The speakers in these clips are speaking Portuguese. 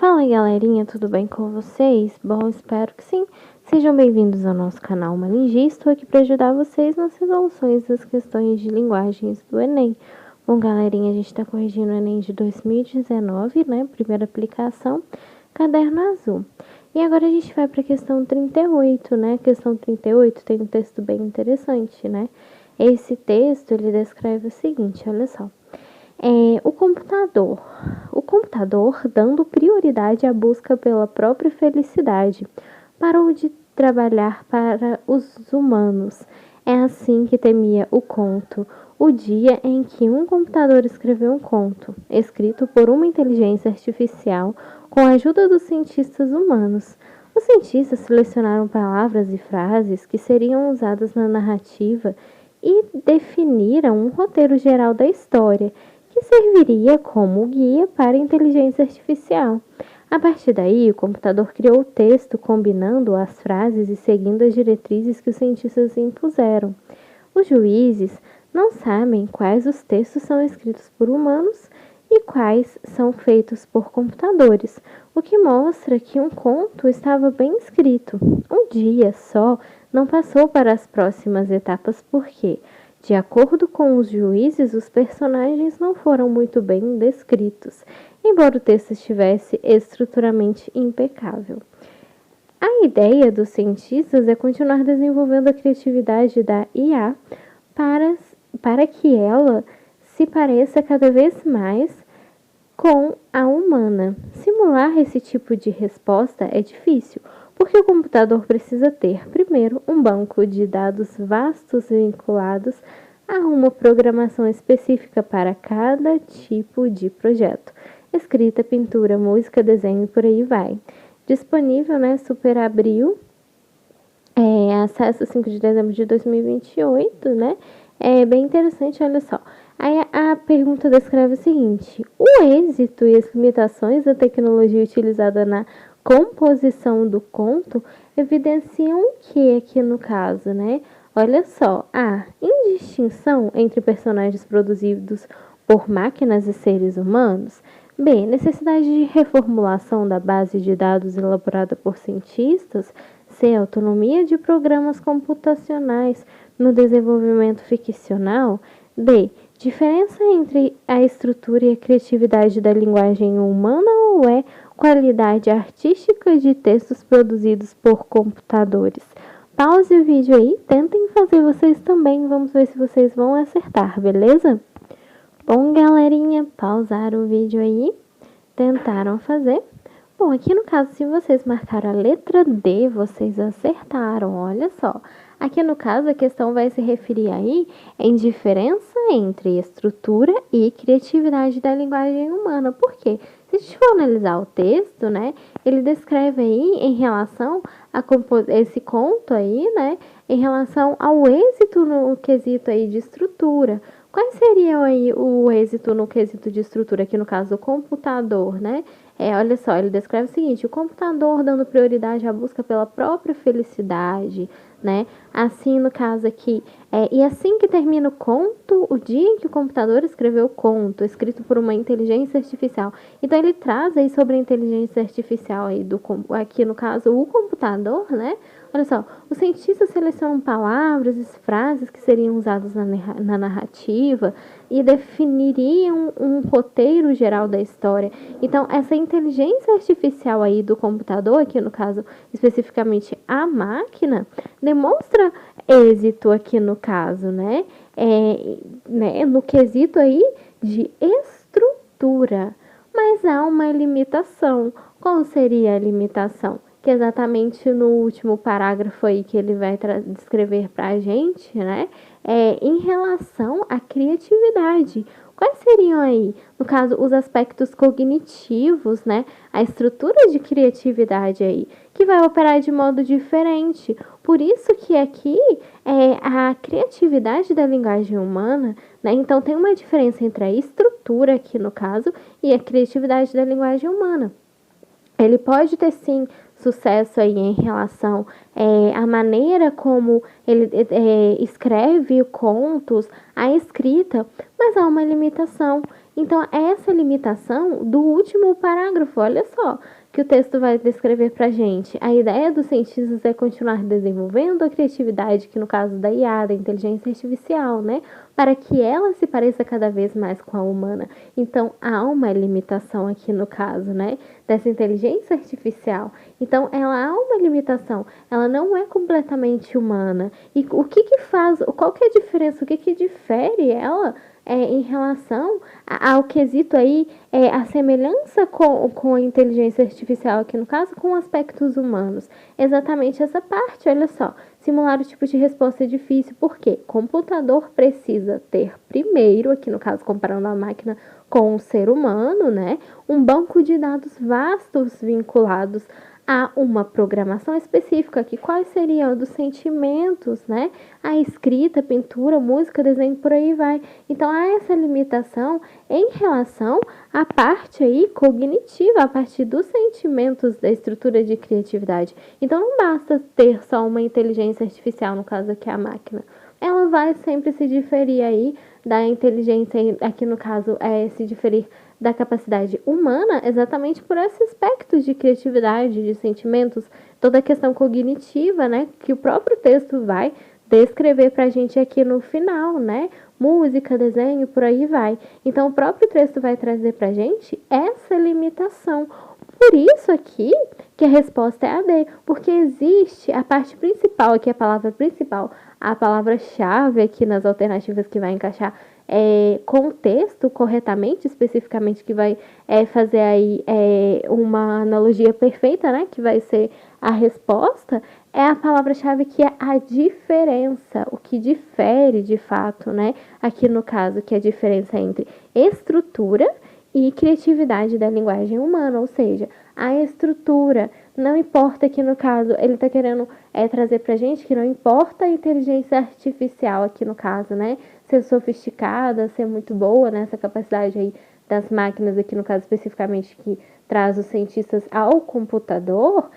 Fala galerinha, tudo bem com vocês? Bom, espero que sim. Sejam bem-vindos ao nosso canal Malingi. Estou aqui para ajudar vocês nas resoluções das questões de linguagens do Enem. Bom, galerinha, a gente está corrigindo o Enem de 2019, né? Primeira aplicação, caderno azul. E agora a gente vai para a questão 38, né? Questão 38 tem um texto bem interessante, né? Esse texto, ele descreve o seguinte, olha só. O computador, dando prioridade à busca pela própria felicidade, parou de trabalhar para os humanos. É assim que temia o conto, o dia em que um computador escreveu um conto, escrito por uma inteligência artificial com a ajuda dos cientistas humanos. Os cientistas selecionaram palavras e frases que seriam usadas na narrativa e definiram um roteiro geral da história, que serviria como guia para a inteligência artificial. A partir daí, o computador criou o texto combinando as frases e seguindo as diretrizes que os cientistas impuseram. Os juízes não sabem quais os textos são escritos por humanos e quais são feitos por computadores, o que mostra que um conto estava bem escrito. Um dia só não passou para as próximas etapas porque, de acordo com os juízes, os personagens não foram muito bem descritos, embora o texto estivesse estruturalmente impecável. A ideia dos cientistas é continuar desenvolvendo a criatividade da IA para que ela se pareça cada vez mais com a humana. Simular esse tipo de resposta é difícil, porque o computador precisa ter, primeiro, um banco de dados vastos vinculados a uma programação específica para cada tipo de projeto. Escrita, pintura, música, desenho e por aí vai. Disponível, né, Super Abril, acesso 5 de dezembro de 2028, né? É bem interessante, olha só. Aí a pergunta descreve o seguinte: o êxito e as limitações da tecnologia utilizada na composição do conto evidenciam o que aqui no caso, né? Olha só, a indistinção entre personagens produzidos por máquinas e seres humanos. B. Necessidade de reformulação da base de dados elaborada por cientistas. C. Autonomia de programas computacionais no desenvolvimento ficcional. D. Diferença entre a estrutura e a criatividade da linguagem humana ou é qualidade artística de textos produzidos por computadores? Pause o vídeo aí, tentem fazer vocês também, vamos ver se vocês vão acertar, beleza? Bom, galerinha, pausaram o vídeo aí, tentaram fazer. Bom, aqui no caso, se vocês marcaram a letra D, vocês acertaram, olha só. Aqui no caso, a questão vai se referir aí em diferença entre estrutura e criatividade da linguagem humana. Por quê? Se a gente for analisar o texto, né, ele descreve aí em relação a esse conto aí, né, em relação ao êxito no quesito aí de estrutura. Quais seriam aí o êxito no quesito de estrutura, aqui no caso do computador, né? Olha só, ele descreve o seguinte: o computador dando prioridade à busca pela própria felicidade, né? Assim, no caso aqui, e assim que termina o conto, o dia em que o computador escreveu o conto, escrito por uma inteligência artificial. Então, ele traz aí sobre a inteligência artificial aí, aqui no caso, o computador, né? Olha só, os cientistas selecionam palavras e frases que seriam usadas na narrativa e definiriam um roteiro geral da história. Então, essa inteligência artificial aí do computador, aqui no caso, especificamente a máquina, demonstra êxito aqui no caso, né? No quesito aí de estrutura. Mas há uma limitação. Qual seria a limitação? Que exatamente no último parágrafo aí que ele vai descrever para a gente, né? Em relação à criatividade. Quais seriam aí, no caso, os aspectos cognitivos, né? A estrutura de criatividade aí, que vai operar de modo diferente. Por isso que aqui a criatividade da linguagem humana, né? Então tem uma diferença entre a estrutura aqui no caso e a criatividade da linguagem humana. Ele pode ter sim sucesso aí em relação à maneira como ele escreve contos, a escrita, mas há uma limitação. Então, essa limitação do último parágrafo, olha só, que o texto vai descrever para a gente. A ideia dos cientistas é continuar desenvolvendo a criatividade, que no caso da IA, da inteligência artificial, né? Para que ela se pareça cada vez mais com a humana. Então, há uma limitação aqui no caso, né? Dessa inteligência artificial. Então, ela há uma limitação. Ela não é completamente humana. E o que faz, qual que é a diferença? O que difere ela em relação ao quesito aí, a semelhança com a inteligência artificial aqui no caso, com aspectos humanos. Exatamente essa parte, olha só. Simular o tipo de resposta é difícil, porque computador precisa ter primeiro, aqui no caso comparando a máquina com o ser humano, né, um banco de dados vastos vinculados a uma programação específica, que quais seriam dos sentimentos, né? A escrita, pintura, música, desenho, por aí vai. Então, há essa limitação em relação à parte aí cognitiva, a partir dos sentimentos da estrutura de criatividade. Então, não basta ter só uma inteligência artificial, no caso aqui a máquina. Ela vai sempre se diferir aí da inteligência, aqui no caso se diferir da capacidade humana, exatamente por esse aspecto de criatividade, de sentimentos, toda a questão cognitiva, né, que o próprio texto vai descrever para a gente aqui no final, né, música, desenho, por aí vai. Então, o próprio texto vai trazer para a gente essa limitação. Por isso aqui que a resposta é a D, porque existe a parte principal, aqui a palavra principal, a palavra-chave aqui nas alternativas que vai encaixar contexto corretamente, especificamente, que vai fazer aí uma analogia perfeita, né? Que vai ser a resposta, é a palavra-chave que é a diferença, o que difere de fato, né? Aqui no caso, que é a diferença entre estrutura e criatividade da linguagem humana, ou seja, a estrutura, não importa que no caso ele está querendo trazer pra gente que não importa a inteligência artificial aqui no caso, né, ser sofisticada, ser muito boa nessa capacidade aí das máquinas aqui no caso especificamente que traz os cientistas ao computador,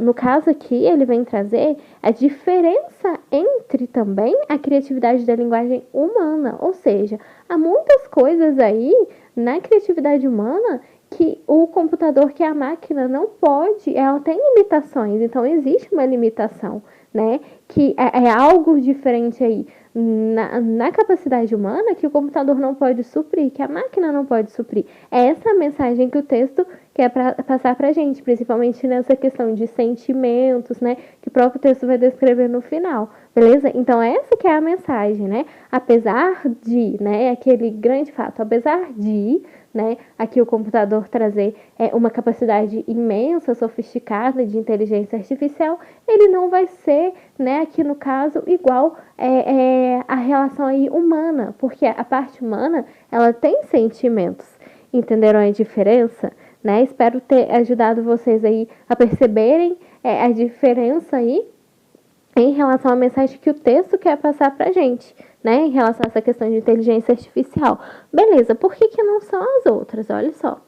no caso aqui ele vem trazer a diferença entre também a criatividade da linguagem humana, ou seja, há muitas coisas aí na criatividade humana que o computador, que é a máquina, não pode, ela tem limitações, então existe uma limitação, né, que é algo diferente aí na capacidade humana que o computador não pode suprir, que a máquina não pode suprir. É essa a mensagem que o texto quer passar pra gente, principalmente nessa questão de sentimentos, né, que o próprio texto vai descrever no final, beleza? Então essa que é a mensagem, né, apesar de, né, aquele grande fato, apesar de, né, aqui o computador trazer uma capacidade imensa, sofisticada de inteligência artificial, ele não vai ser, né, aqui no caso, igual a relação aí humana, porque a parte humana, ela tem sentimentos, entenderam a diferença? Né? Espero ter ajudado vocês aí a perceberem a diferença aí em relação à mensagem que o texto quer passar pra gente, né? Em relação a essa questão de inteligência artificial. Beleza, por que não são as outras? Olha só.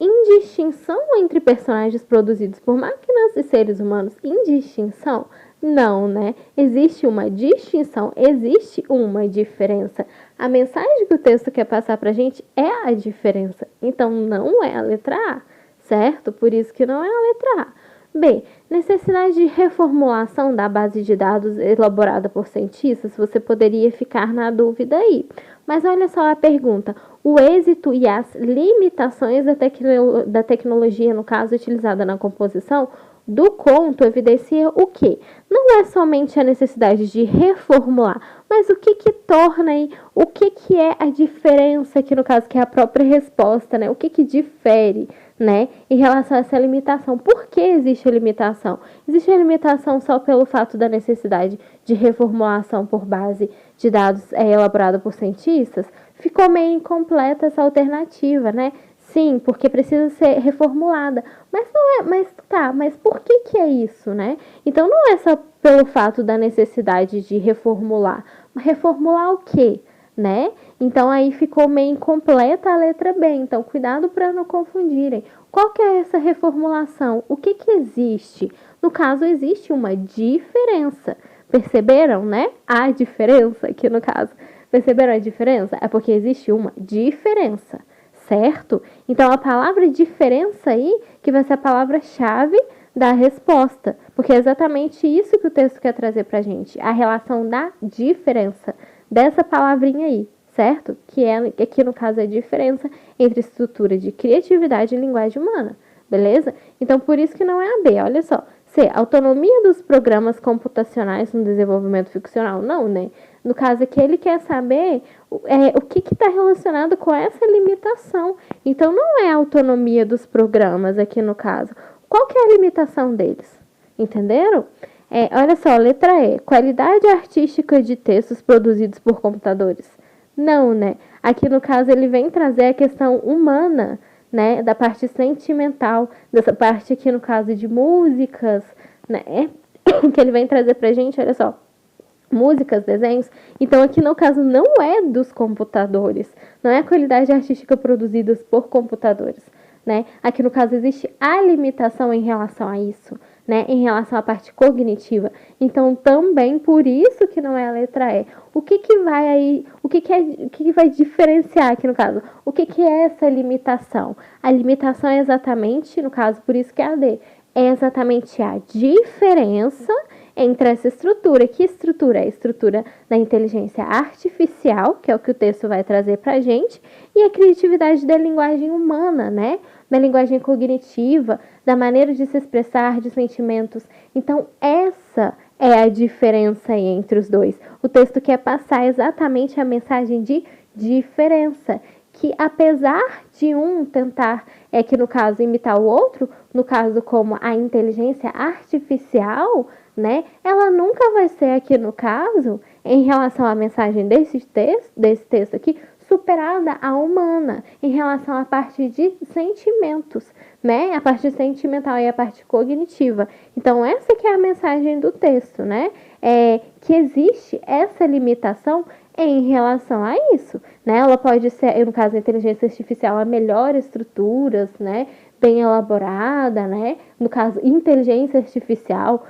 Indistinção entre personagens produzidos por máquinas e seres humanos. Indistinção? Não, né? Existe uma distinção, existe uma diferença. A mensagem que o texto quer passar pra gente é a diferença. Então, não é a letra A, certo? Por isso que não é a letra A. B. Necessidade de reformulação da base de dados elaborada por cientistas, você poderia ficar na dúvida aí. Mas olha só a pergunta. O êxito e as limitações da tecnologia, no caso, utilizada na composição do conto, evidencia o quê? Não é somente a necessidade de reformular, mas o que torna aí, o que é a diferença aqui, no caso, que é a própria resposta, né? O que difere, né, em relação a essa limitação. Por que existe a limitação? Existe a limitação só pelo fato da necessidade de reformulação por base de dados elaborada por cientistas? Ficou meio incompleta essa alternativa, né? Sim, porque precisa ser reformulada. Mas não é, mas por que é isso, né? Então não é só pelo fato da necessidade de reformular. Reformular o quê? Né? Então aí ficou meio incompleta a letra B, então cuidado para não confundirem. Qual que é essa reformulação? O que existe? No caso, existe uma diferença. Perceberam, né? A diferença aqui no caso. Perceberam a diferença? É porque existe uma diferença, certo? Então, a palavra diferença aí, que vai ser a palavra-chave da resposta, porque é exatamente isso que o texto quer trazer pra gente, a relação da diferença, dessa palavrinha aí, certo? Que aqui no caso é a diferença entre estrutura de criatividade e linguagem humana, beleza? Então, por isso que não é a B, olha só. C, autonomia dos programas computacionais no desenvolvimento ficcional. Não, né? No caso aqui, ele quer saber o que está relacionado com essa limitação. Então, não é a autonomia dos programas aqui no caso. Qual que é a limitação deles? Entenderam? Olha só, letra E. Qualidade artística de textos produzidos por computadores. Não, né? Aqui no caso, ele vem trazer a questão humana, né, da parte sentimental, dessa parte aqui no caso de músicas, né, que ele vem trazer pra gente, olha só, músicas, desenhos. Então aqui no caso não é dos computadores, não é a qualidade artística produzidas por computadores, né? Aqui no caso existe a limitação em relação a isso, né? Em relação à parte cognitiva. Então também por isso que não é a letra E. O que vai aí? O que vai diferenciar aqui no caso? O que é essa limitação? A limitação é exatamente, no caso, por isso que é a D, é exatamente a diferença entre essa estrutura. Que estrutura? É a estrutura da inteligência artificial, que é o que o texto vai trazer para a gente, e a criatividade da linguagem humana, né? Da linguagem cognitiva, da maneira de se expressar, de sentimentos. Então, essa é a diferença aí entre os dois. O texto quer passar exatamente a mensagem de diferença, que apesar de um tentar, que no caso imitar o outro, no caso como a inteligência artificial, né, ela nunca vai ser aqui no caso, em relação à mensagem desse texto aqui, superada à humana, em relação à parte de sentimentos, né, a parte sentimental e a parte cognitiva. Então, essa que é a mensagem do texto, né, que existe essa limitação em relação a isso, né? Ela pode ser, no caso da inteligência artificial, a melhor estruturas, né? Bem elaborada, né? No caso, inteligência artificial,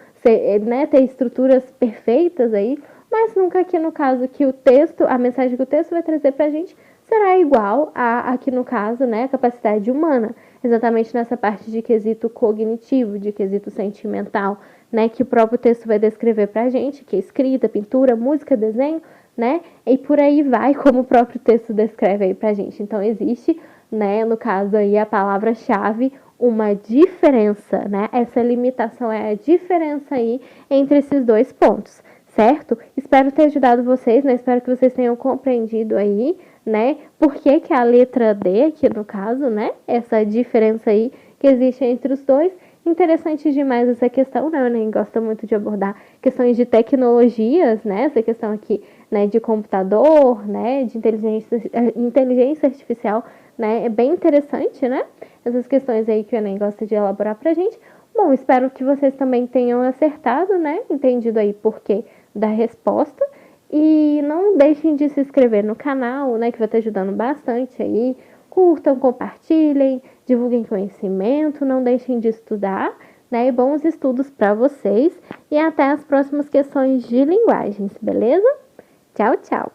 né? Ter estruturas perfeitas aí, mas nunca aqui no caso que o texto, a mensagem que o texto vai trazer pra gente será igual a, aqui no caso, né? A capacidade humana, exatamente nessa parte de quesito cognitivo, de quesito sentimental, né? Que o próprio texto vai descrever pra gente, que é escrita, pintura, música, desenho, né? E por aí vai, como o próprio texto descreve aí pra gente. Então, existe, né, no caso aí, a palavra-chave, uma diferença, né? Essa limitação é a diferença aí entre esses dois pontos, certo? Espero ter ajudado vocês, né? Espero que vocês tenham compreendido aí, né? Por que a letra D aqui no caso, né? Essa diferença aí que existe entre os dois. Interessante demais essa questão, né? Eu nem gosto muito de abordar questões de tecnologias, né? Essa questão aqui, né, de computador, né, de inteligência artificial, né? É bem interessante, né? Essas questões aí que o Enem gosta de elaborar pra gente. Bom, espero que vocês também tenham acertado, né? Entendido aí porquê da resposta. E não deixem de se inscrever no canal, né? Que vai estar ajudando bastante aí. Curtam, compartilhem, divulguem conhecimento, não deixem de estudar, né? E bons estudos para vocês. E até as próximas questões de linguagens, beleza? Tchau, tchau!